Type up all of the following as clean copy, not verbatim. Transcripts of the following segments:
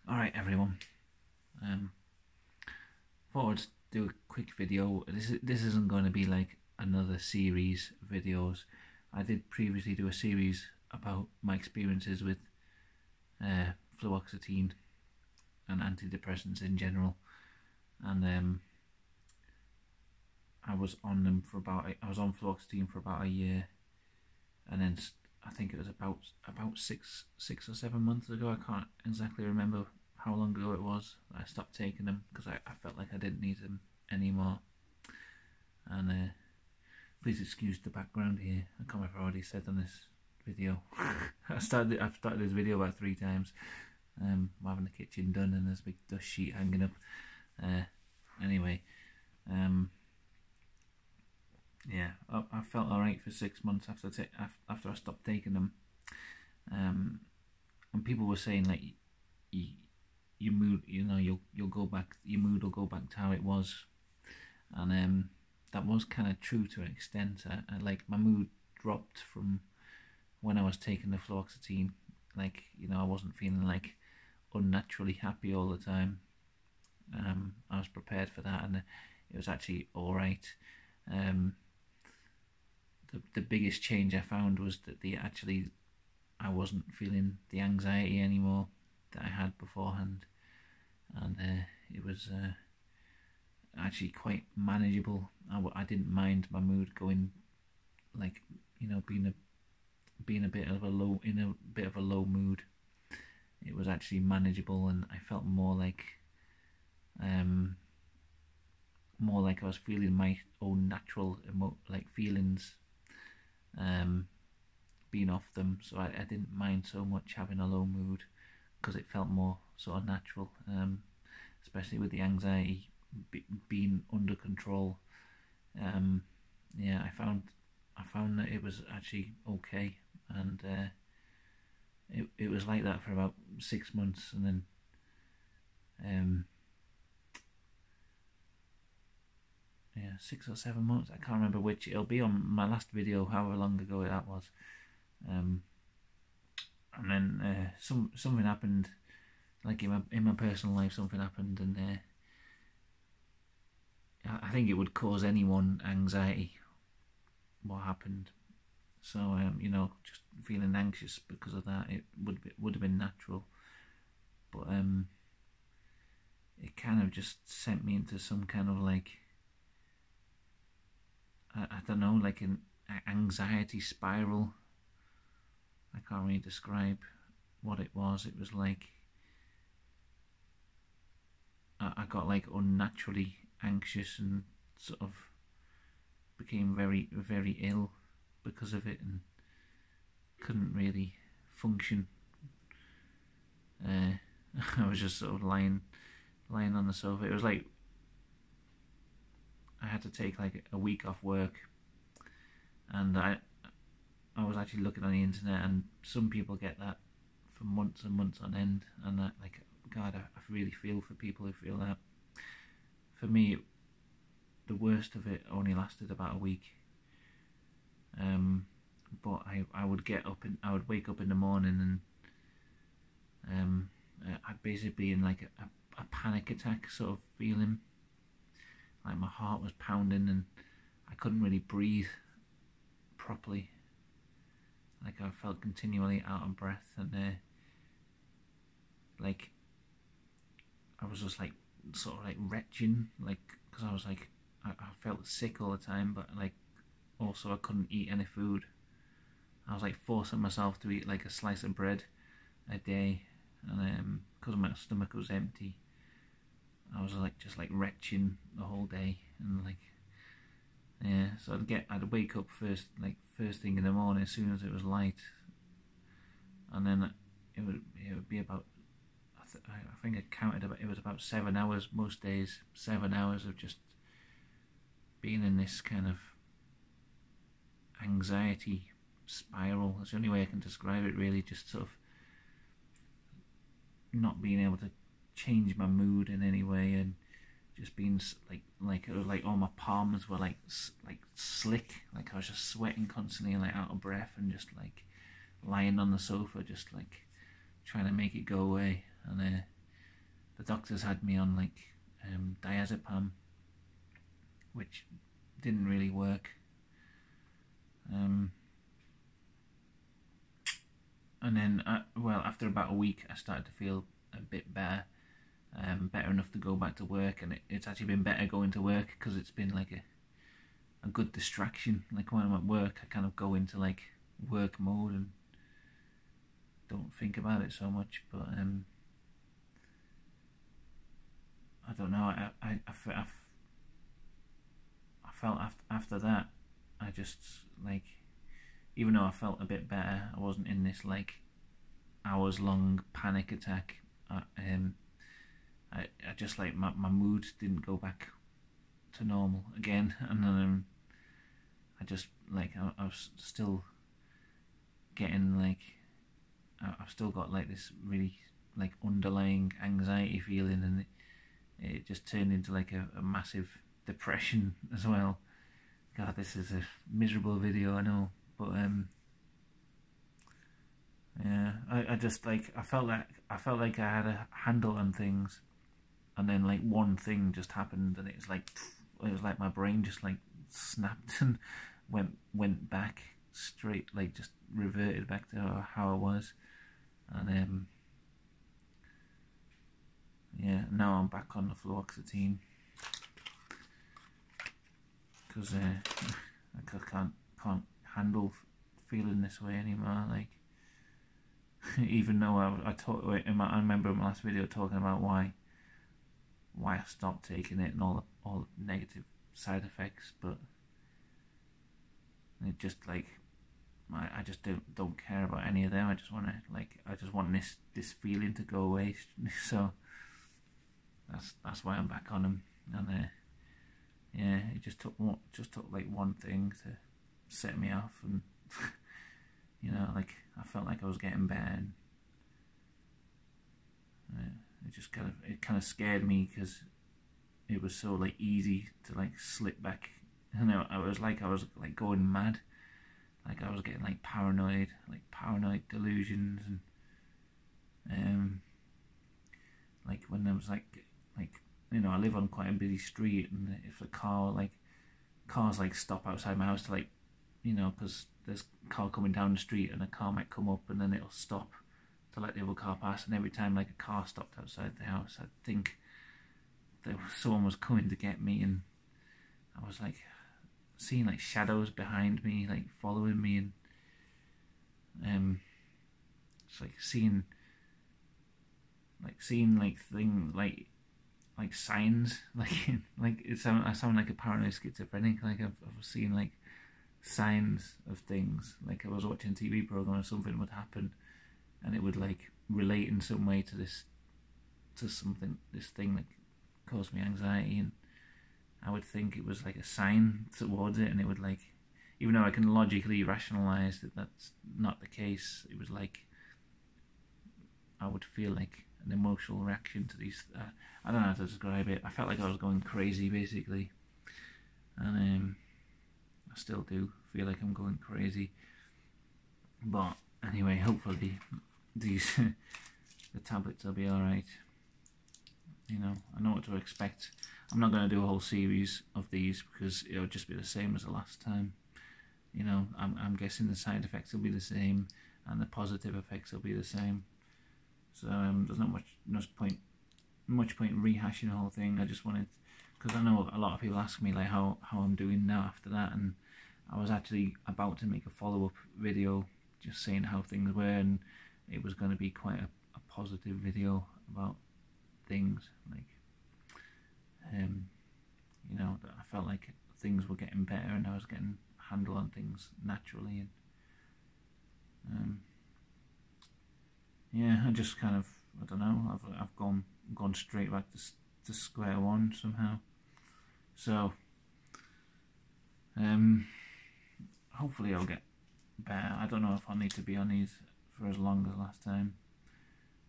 Alright everyone, thought I'd do a quick video. This isn't going to be like another series of videos. I did previously do a series about my experiences with fluoxetine and antidepressants in general, and I was on fluoxetine for about a year, and then I think it was about 6 or 7 months ago. I can't exactly remember how long ago it was I stopped taking them because I felt like I didn't need them anymore. And please excuse the background here. I can't remember if I already said on this video. I've started this video about 3 times. I'm having the kitchen done and there's a big dust sheet hanging up. Anyway, yeah, I felt alright for 6 months after I stopped taking them. And people were saying like your mood, you'll go back, your mood will go back to how it was, and that was kind of true to an extent. I like my mood dropped from when I was taking the fluoxetine. Like, I wasn't feeling like unnaturally happy all the time. I was prepared for that, and it was actually all right. The biggest change I found was that I wasn't feeling the anxiety anymore that I had beforehand, and it was actually quite manageable. I didn't mind my mood going, like, being a bit of a low mood. It was actually manageable, and I felt more like I was feeling my own natural feelings, being off them. So I didn't mind so much having a low mood because it felt more sort of natural, especially with the anxiety being under control. Yeah, I found that it was actually okay, and it was like that for about 6 months, and then yeah, 6 or 7 months. I can't remember which. It'll be on my last video, however long ago that was. And then something happened, like in my personal life, something happened, and I think it would cause anyone anxiety what happened. So just feeling anxious because of that, it would have been natural, but it kind of just sent me into some kind of like, I don't know, like an anxiety spiral. I can't really describe what it was. It was like I got like unnaturally anxious and sort of became very, very ill because of it, and couldn't really function. I was just sort of lying on the sofa. It was like I had to take like a week off work, and I was actually looking on the internet, and some people get that for months and months on end, and that, like, God, I really feel for people who feel that. For me, the worst of it only lasted about a week. But I would get up and I would wake up in the morning, and I'd basically be in like a panic attack sort of feeling. Like my heart was pounding and I couldn't really breathe properly. Like I felt continually out of breath, and like I was just like sort of like retching, like, because I was like I felt sick all the time, but like also I couldn't eat any food. I was like forcing myself to eat like a slice of bread a day, and because my stomach was empty, I was like just like retching the whole day, and like, yeah. So I'd wake up first thing in the morning as soon as it was light, and then it would be about, I think I counted about, it was about 7 hours most days. 7 hours of just being in this kind of anxiety spiral. That's the only way I can describe it, really. Just sort of not being able to change my mood in any way, and just being like it was like all my palms were like slick, like I was just sweating constantly and like out of breath, and just like lying on the sofa, just like trying to make it go away. And the doctors had me on like diazepam, which didn't really work. And then, well, after about a week, I started to feel a bit better, better enough to go back to work, and it's actually been better going to work because it's been like a good distraction. Like when I'm at work, I kind of go into like work mode and don't think about it so much. But I don't know. I felt after that, I just like, even though I felt a bit better, I wasn't in this like hours long panic attack. I just like my mood didn't go back to normal again, and then I just like I was still getting like I've still got like this really like underlying anxiety feeling, and it just turned into like a massive depression as well. God, this is a miserable video, I know, but yeah, I just like I felt like I had a handle on things, and then like one thing just happened, and it was like my brain just like snapped and went back straight, like just reverted back to how I was, and yeah, now I'm back on the fluoxetine because I can't handle feeling this way anymore. Like, even though I remember in my last video talking about why I stopped taking it and all the negative side effects, but it just like I just don't care about any of them. I just want this feeling to go away. So that's why I'm back on them, and yeah, it just took like one thing to set me off, and you know, like I felt like I was getting better, and it kind of scared me because it was so like easy to like slip back. You know, I was like going mad, like I was getting like paranoid delusions, and like when there was like you know, I live on quite a busy street, and if cars like stop outside my house to like, you know, because there's a car coming down the street and a car might come up and then it'll stop to let the other car pass, and every time like a car stopped outside the house, I'd think someone was coming to get me, and I was like seeing like shadows behind me like following me, and it's like seeing things like signs, like I sound like a paranoid schizophrenic. Like I've seen like signs of things. Like I was watching a TV program or something would happen, and it would like relate in some way to this thing that caused me anxiety, and I would think it was like a sign towards it, and it would like, even though I can logically rationalize that that's not the case, it was like I would feel like an emotional reaction to these. I don't know how to describe it. I felt like I was going crazy basically, and I still do feel like I'm going crazy. But anyway, hopefully these the tablets will be all right. You know, I know what to expect. I'm not going to do a whole series of these because it'll just be the same as the last time. You know, I'm guessing the side effects will be the same and the positive effects will be the same. So there's not much point rehashing the whole thing. I just wanted, because I know a lot of people ask me like how I'm doing now after that, and I was actually about to make a follow-up video just saying how things were, and it was going to be quite a positive video about things like you know, that I felt like things were getting better and I was getting a handle on things naturally, and yeah, I just kind of, I don't know, I've gone straight back to square one somehow. So hopefully I'll get better. I don't know if I'll need to be on these for as long as last time.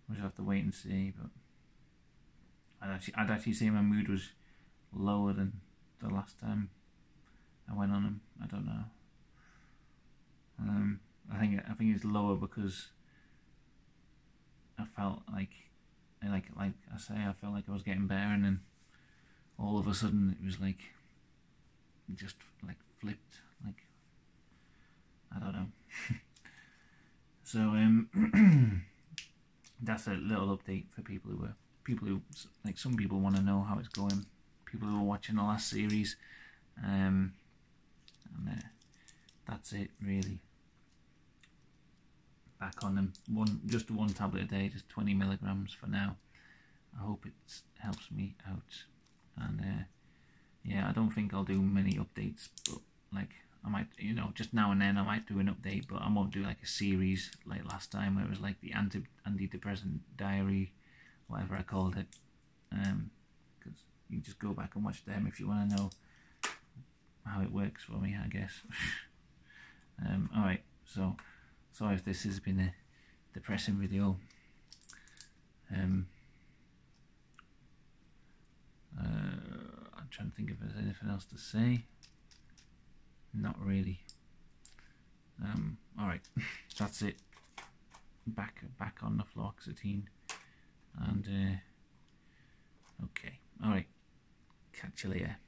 We'll just have to wait and see. But I'd actually say my mood was lower than the last time I went on them. I don't know. I think it's lower because I felt like I say, I felt like I was getting better, and then all of a sudden it was like, just like flipped, like, I don't know. So that's a little update for people who like, some people want to know how it's going, people who are watching the last series, and that's it really. Back on them, just one tablet a day, just 20 milligrams for now. I hope it helps me out, and yeah, I don't think I'll do many updates, but like, I might, you know, just now and then I might do an update, but I won't do like a series like last time where it was like the antidepressant diary, whatever I called it, because you just go back and watch them if you want to know how it works for me, I guess. Alright, so sorry if this has been a depressing video. I'm trying to think if there's anything else to say. Not really. Alright, that's it. Back on the fluoxetine, and okay, alright, catch you later.